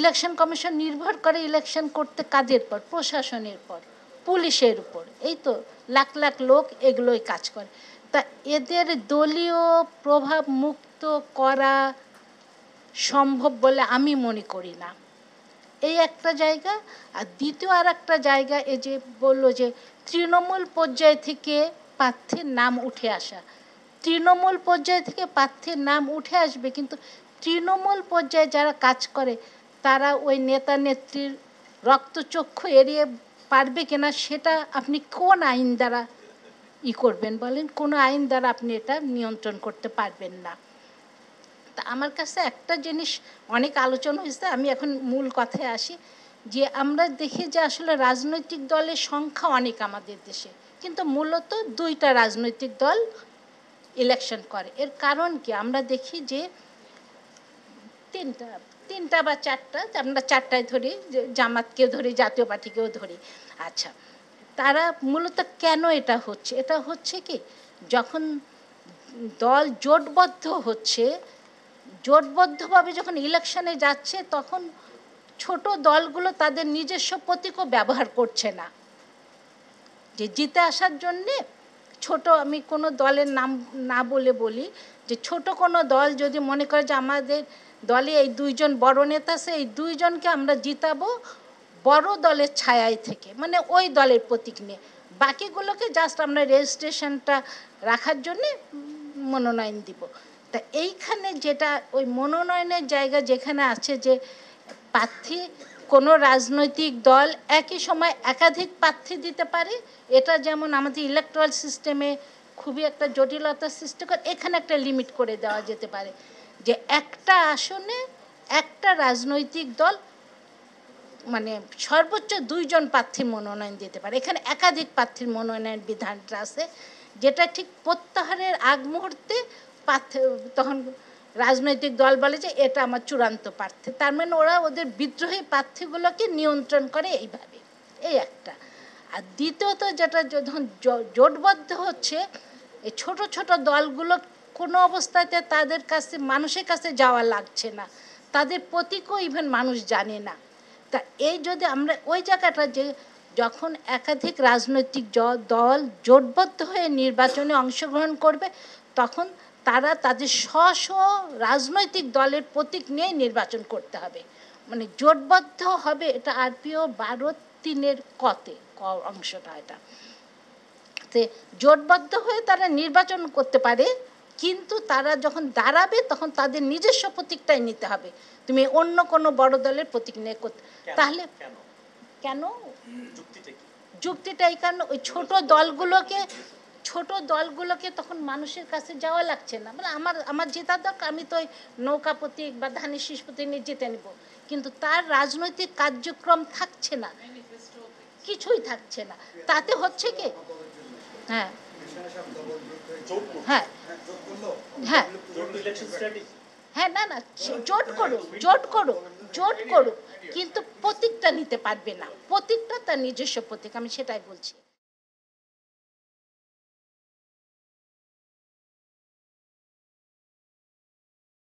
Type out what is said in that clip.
Election commission নির্ভর করে election করতে কাদের পর? প্রশাসনের পর, পুলিশের উপর। এই তো লাখ লাখ লোক এগুলোই কাজ করে। তা এদের দলীয় প্রভাব মুক্ত করা সম্ভব বলে আমি মনে করি না। এই একটা জায়গা। আর দ্বিতীয় আর একটা জায়গা, এই যে বললো যে তৃণমূল পর্যায় থেকে প্রার্থীর নাম উঠে আসা। তৃণমূল পর্যায় থেকে প্রার্থীর নাম উঠে আসবে, কিন্তু তৃণমূল পর্যায়ে যারা কাজ করে তারা ওই নেতা নেত্রীর রক্তচক্ষু এড়িয়ে পারবে কিনা, সেটা আপনি কোন আইন দ্বারা করবেন বলেন? কোনো আইন দ্বারা আপনি এটা নিয়ন্ত্রণ করতে পারবেন না। তা আমার কাছে একটা জিনিস অনেক আলোচনা হয়েছে, আমি এখন মূল কথায় আসি। যে আমরা দেখি যে আসলে রাজনৈতিক দলের সংখ্যা অনেক আমাদের দেশে, কিন্তু মূলত দুইটা রাজনৈতিক দল ইলেকশন করে। এর কারণ কি? আমরা দেখি যে তিনটা বা চারটা, আমরা চারটায় ধরি, জামাতকেও ধরি, জাতীয় পার্টিকেও ধরি। আচ্ছা, তারা মূলত কেন এটা হচ্ছে? এটা হচ্ছে কি, যখন দল জোটবদ্ধ হচ্ছে, জোটবদ্ধভাবে যখন ইলেকশনে যাচ্ছে, তখন ছোট দলগুলো তাদের নিজস্ব প্রতীকও ব্যবহার করছে না। যে জিতে আসার জন্যে ছোট, আমি কোনো দলের নাম না বলে বলি, যে ছোট কোনো দল যদি মনে করে যে আমাদের দলে এই দুইজন বড় নেতা আছে, এই দুইজনকে আমরা জিতাবো বড় দলের ছায়ায় থেকে, মানে ওই দলের প্রতীক নিয়ে, বাকিগুলোকে জাস্ট আমরা রেজিস্ট্রেশনটা রাখার জন্যে মনোনয়ন দিব। তা এইখানে যেটা ওই মনোনয়নের জায়গা যেখানে আছে, যে প্রার্থী কোনো রাজনৈতিক দল একই সময় একাধিক প্রার্থী দিতে পারে, এটা যেমন আমাদের ইলেকট্রাল সিস্টেমে খুবই একটা জটিলতা সৃষ্টি করে, এখানে একটা লিমিট করে দেওয়া যেতে পারে যে একটা আসনে একটা রাজনৈতিক দল মানে সর্বোচ্চ দুইজন প্রার্থীর মনোনয়ন দিতে পারে। এখানে একাধিক প্রার্থীর মনোনয়নের বিধানটা আছে, যেটা ঠিক প্রত্যাহারের আগ মুহূর্তে প্রার্থী, তখন রাজনৈতিক দল বলে যে এটা আমার চূড়ান্ত প্রার্থী। তার মানে ওরা ওদের বিদ্রোহী প্রার্থীগুলোকে নিয়ন্ত্রণ করে এইভাবে। এই একটা। আর দ্বিতীয়ত, যেটা যখন জোটবদ্ধ হচ্ছে, এই ছোট ছোট দলগুলো কোনো অবস্থাতে তাদের কাছে, মানুষের কাছে যাওয়া লাগছে না, তাদের প্রতীকও ইভেন মানুষ জানে না। তা এই যদি আমরা ওই জায়গাটা, যে যখন একাধিক রাজনৈতিক দল জোটবদ্ধ হয়ে নির্বাচনে অংশগ্রহণ করবে, তখন তারা তাদের স্ব রাজনৈতিক দলের প্রতীক নিয়ে নির্বাচন করতে হবে। মানে জোটবদ্ধ হবে, এটা আরপিও 12(3) কতে অংশটা, এটা জোটবদ্ধ হয়ে তারা নির্বাচন করতে পারে, কিন্তু তারা যখন দাঁড়াবে তখন তাদের নিজস্ব প্রতীকটাই নিতে হবে। তুমি অন্য কোনো বড় দলের প্রতীক নিয়ে করতে, তাহলে কেন? যুক্তিটা এই কারণে, ওই ছোট দলগুলোকে তখন মানুষের কাছে যাওয়া লাগছে না। মানে আমার জেতার দরকার, আমি তো ওই নৌকা প্রতীক বা ধানের শীষ প্রতীক নিয়ে জিতে নেব, কিন্তু তার রাজনৈতিক কার্যক্রম থাকছে না, কিছুই থাকছে না। তাতে হচ্ছে কি, হ্যাঁ হ্যাঁ হ্যাঁ হ্যাঁ, না না, জোট করুক, কিন্তু প্রতীকটা নিতে পারবে না। প্রতীকটা তার নিজস্ব প্রতীক, আমি সেটাই বলছি।